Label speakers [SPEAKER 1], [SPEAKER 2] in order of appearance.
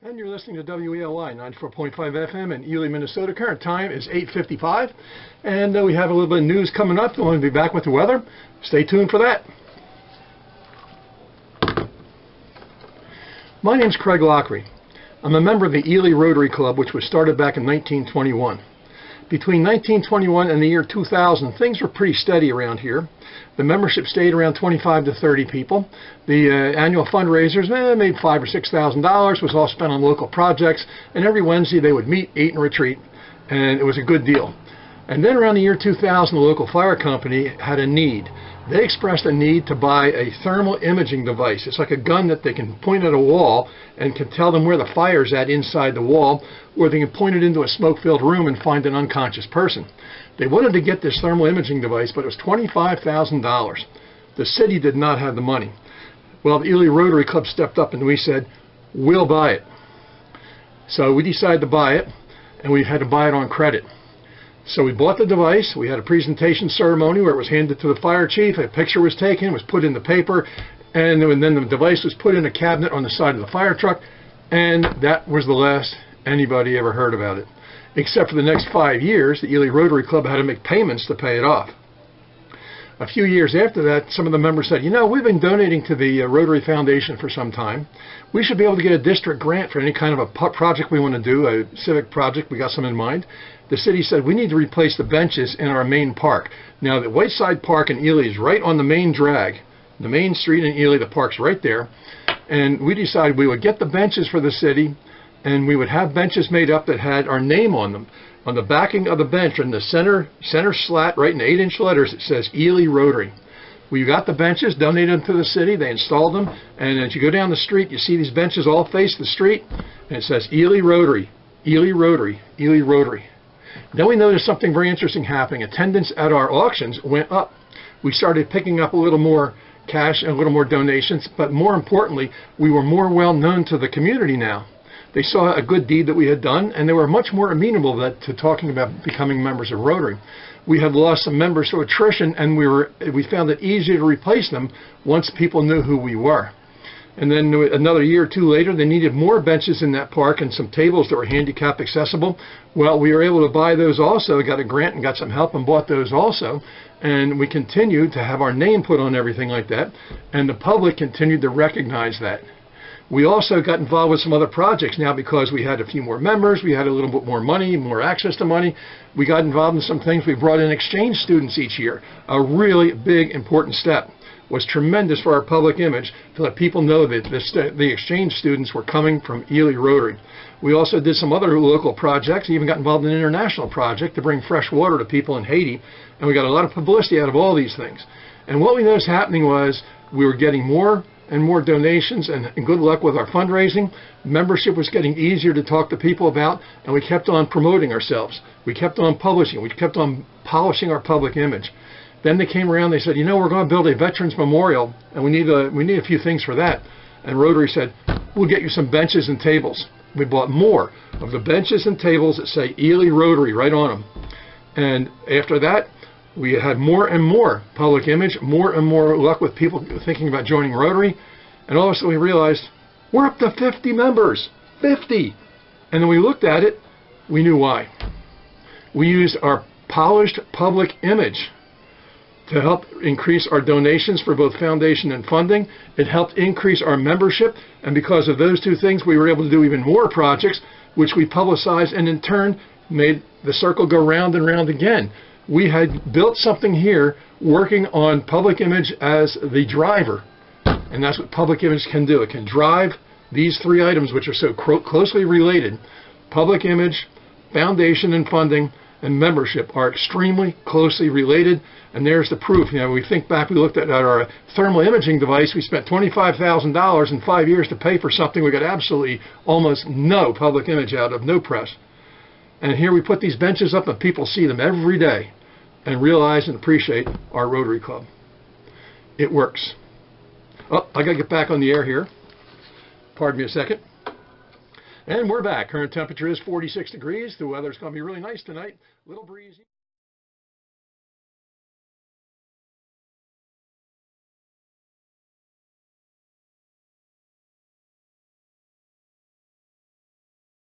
[SPEAKER 1] And you're listening to WELY 94.5 FM in Ely, Minnesota. Current time is 8:55, and we have a little bit of news coming up. We're going to be back with the weather. Stay tuned for that. My name's Craig Lockery. I'm a member of the Ely Rotary Club, which was started back in 1921. Between 1921 and the year 2000, things were pretty steady around here. The membership stayed around 25 to 30 people. The annual fundraisers made $5,000 or $6,000, was all spent on local projects, and every Wednesday they would meet, eat, and retreat, and it was a good deal. And then around the year 2000, the local fire company had a need. They expressed a need to buy a thermal imaging device. It's like a gun that they can point at a wall and can tell them where the fire's at inside the wall, or they can point it into a smoke-filled room and find an unconscious person. They wanted to get this thermal imaging device, but it was $25,000. The city did not have the money. Well, the Ely Rotary Club stepped up and we said, we'll buy it. So we decided to buy it, and we had to buy it on credit. So we bought the device. We had a presentation ceremony where it was handed to the fire chief. A picture was taken, was put in the paper, and then the device was put in a cabinet on the side of the fire truck, and that was the last anybody ever heard about it. Except for the next 5 years, the Ely Rotary Club had to make payments to pay it off. A few years after that, some of the members said, you know, we've been donating to the Rotary Foundation for some time. We should be able to get a district grant for any kind of a project we want to do, a civic project. We got some in mind. The city said, we need to replace the benches in our main park. Now, the Whiteside Park in Ely is right on the main drag. The main street in Ely, the park's right there. And we decided we would get the benches for the city, and we would have benches made up that had our name on them. On the backing of the bench, in the center slat, right in 8-inch letters, it says Ely Rotary. We got the benches, donated them to the city, they installed them, and as you go down the street, you see these benches all face the street, and it says Ely Rotary, Ely Rotary, Ely Rotary. Then we noticed something very interesting happening. Attendance at our auctions went up. We started picking up a little more cash and a little more donations, but more importantly, we were more well known to the community now. They saw a good deed that we had done, and they were much more amenable to talking about becoming members of Rotary. We had lost some members to attrition, and we found it easier to replace them once people knew who we were. And then another year or two later, they needed more benches in that park and some tables that were handicap accessible. Well, we were able to buy those also, got a grant and got some help and bought those also. And we continued to have our name put on everything like that, and the public continued to recognize that. We also got involved with some other projects now because we had a few more members, we had a little bit more money, more access to money. We got involved in some things. We brought in exchange students each year, a really big, important step. Was tremendous for our public image to let people know that the exchange students were coming from Ely Rotary. We also did some other local projects, even got involved in an international project to bring fresh water to people in Haiti, and we got a lot of publicity out of all these things. And what we noticed happening was we were getting more and more donations, and good luck with our fundraising. Membership was getting easier to talk to people about, and we kept on promoting ourselves. We kept on publishing. We kept on polishing our public image. Then they came around, they said, you know, we're going to build a Veterans Memorial, and we need a few things for that. And Rotary said, we'll get you some benches and tables. We bought more of the benches and tables that say Ely Rotary right on them. And after that, we had more and more public image, more and more luck with people thinking about joining Rotary. And all of a sudden we realized, we're up to 50 members, 50. And then we looked at it, we knew why. We used our polished public image to help increase our donations for both foundation and funding. It helped increase our membership, and because of those two things, we were able to do even more projects, which we publicized, and in turn made the circle go round and round again. We had built something here working on public image as the driver, and that's what public image can do. It can drive these three items, which are so closely related. Public image, foundation and funding, and membership are extremely closely related, and there's the proof. You know, we think back, we looked at our thermal imaging device, we spent $25,000 in 5 years to pay for something we got absolutely almost no public image out of, no press. And here we put these benches up and people see them every day and realize and appreciate our Rotary Club. It works. Oh, I got to get back on the air here. Pardon me a second. And we're back. Current temperature is 46 degrees. The weather's going to be really nice tonight. A little breezy.